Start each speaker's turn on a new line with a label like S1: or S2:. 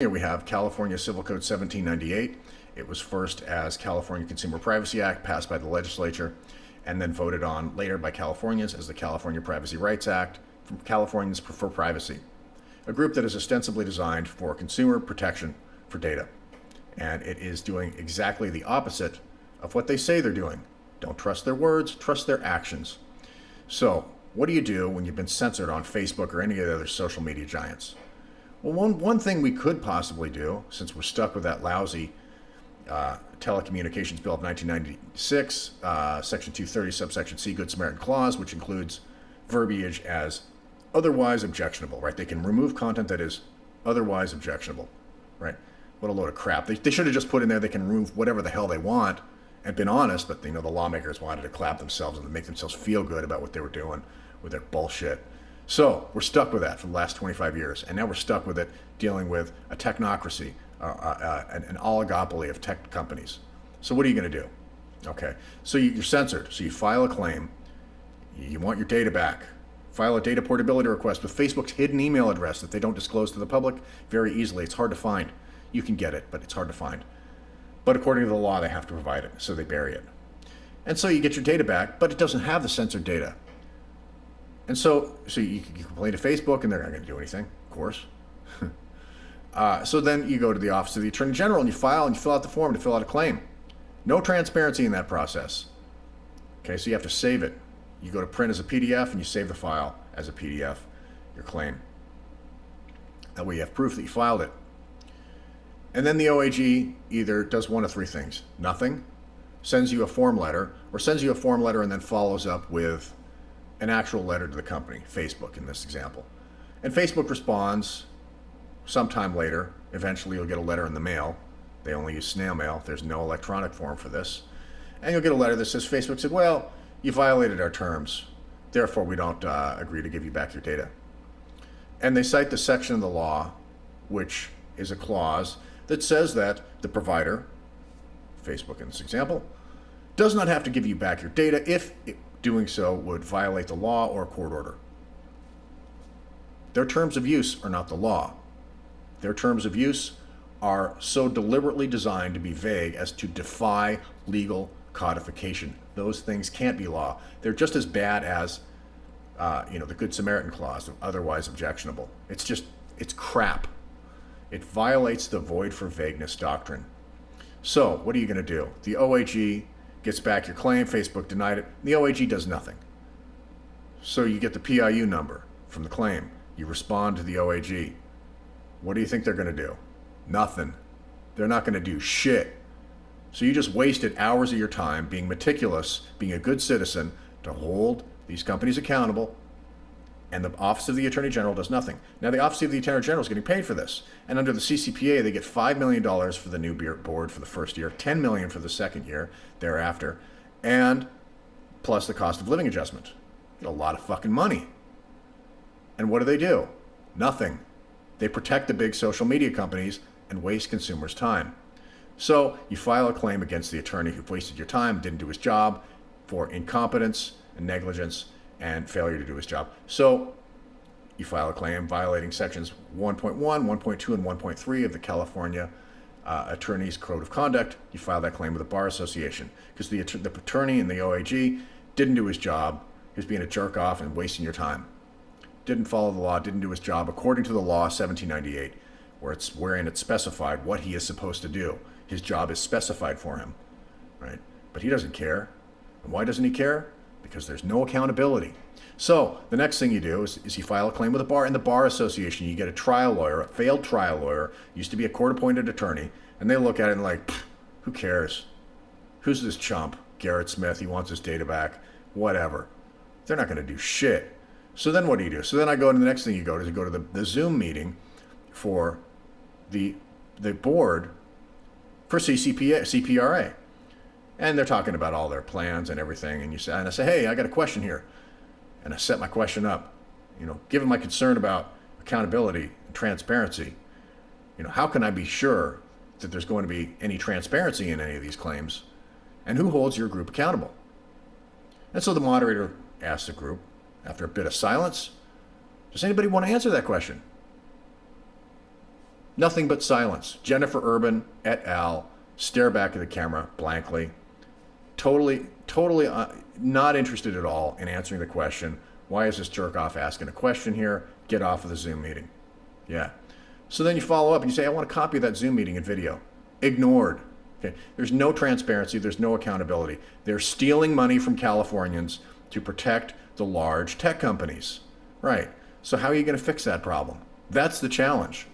S1: Here we have California Civil Code 1798. It was first as California Consumer Privacy Act, passed by the legislature, and then voted on later by Californians as the California Privacy Rights Act from Californians for Privacy, a group that is ostensibly designed for consumer protection for data. And it is doing exactly the opposite of what they say they're doing. Don't trust their words, trust their actions. So, what do you do when you've been censored on Facebook or any of the other social media giants? Well, one thing we could possibly do, since we're stuck with that lousy Telecommunications Bill of 1996, Section 230, subsection C, Good Samaritan Clause, which includes verbiage as otherwise objectionable, right? They can remove content that is otherwise objectionable, right? What a load of crap. They should have just put in there they can remove whatever the hell they want and been honest, but the lawmakers wanted to clap themselves and make themselves feel good about what they were doing with their bullshit. So we're stuck with that for the last 25 years, and now we're stuck with it dealing with a technocracy, an oligopoly of tech companies. So what are you going to do? Okay, so you're censored. So you file a claim. You want your data back. File a data portability request with Facebook's hidden email address that they don't disclose to the public very easily. It's hard to find. You can get it, but it's hard to find. But according to the law, they have to provide it, so they bury it. And so you get your data back, but it doesn't have the censored data. And so you complain to Facebook, and they're not going to do anything, of course. So then you go to the Office of the Attorney General, and you fill out the form to fill out a claim. No transparency in that process. Okay, so you have to save it. You go to print as a PDF, and you save the file as a PDF, your claim. That way you have proof that you filed it. And then the OAG either does one of three things. Nothing, sends you a form letter, or sends you a form letter and then follows up with an actual letter to the company, Facebook in this example. And Facebook responds sometime later. Eventually you'll get a letter in the mail. They only use snail mail. There's no electronic form for this. And you'll get a letter that says Facebook said, well, you violated our terms. Therefore, we don't agree to give you back your data. And they cite the section of the law, which is a clause that says that the provider, Facebook in this example, does not have to give you back your data if doing so would violate the law or a court order. Their terms of use are not the law. Their terms of use are so deliberately designed to be vague as to defy legal codification. Those things can't be law. They're just as bad as the Good Samaritan Clause, otherwise objectionable. It's crap. It violates the void for vagueness doctrine. So what are you going to do? The OAG gets back your claim. Facebook denied it. The OAG does nothing. So you get the PIU number from the claim. You respond to the OAG. What do you think they're going to do? Nothing. They're not going to do shit. So you just wasted hours of your time being meticulous, being a good citizen to hold these companies accountable, and the Office of the Attorney General does nothing. Now, the Office of the Attorney General is getting paid for this, and under the CCPA, they get $5 million for the new board for the first year, $10 million for the second year thereafter, and plus the cost of living adjustment. Get a lot of fucking money. And what do? Nothing. They protect the big social media companies and waste consumers' time. So you file a claim against the attorney who wasted your time, didn't do his job, for incompetence and negligence and failure to do his job. So you file a claim violating sections 1.1, 1.2, and 1.3 of the California Attorney's Code of Conduct. You file that claim with the Bar Association because the attorney in the OAG didn't do his job. He was being a jerk off and wasting your time. Didn't follow the law, didn't do his job according to the law 1798, wherein it's specified what he is supposed to do. His job is specified for him, right? But he doesn't care. And why doesn't he care? Because there's no accountability. So the next thing you do is you file a claim with the bar. In the Bar Association, you get a trial lawyer, a failed trial lawyer, used to be a court-appointed attorney, and they look at it and like, who cares? Who's this chump? Garrett Smith, he wants his data back. Whatever. They're not going to do shit. So then what do? So then I go to the next thing you go to the Zoom meeting for the board for CPRA. And they're talking about all their plans and everything. And I say, hey, I got a question here. And I set my question up. Given my concern about accountability and transparency, how can I be sure that there's going to be any transparency in any of these claims? And who holds your group accountable? And so the moderator asks the group, after a bit of silence, does anybody want to answer that question? Nothing but silence. Jennifer Urban et al. Stare back at the camera blankly. Totally not interested at all in answering the question, why is this jerk off asking a question here? Get off of the Zoom meeting. Yeah. So then you follow up and you say, I want a copy of that Zoom meeting and video. Ignored. Okay. There's no transparency. There's no accountability. They're stealing money from Californians to protect the large tech companies. Right. So how are you going to fix that problem? That's the challenge.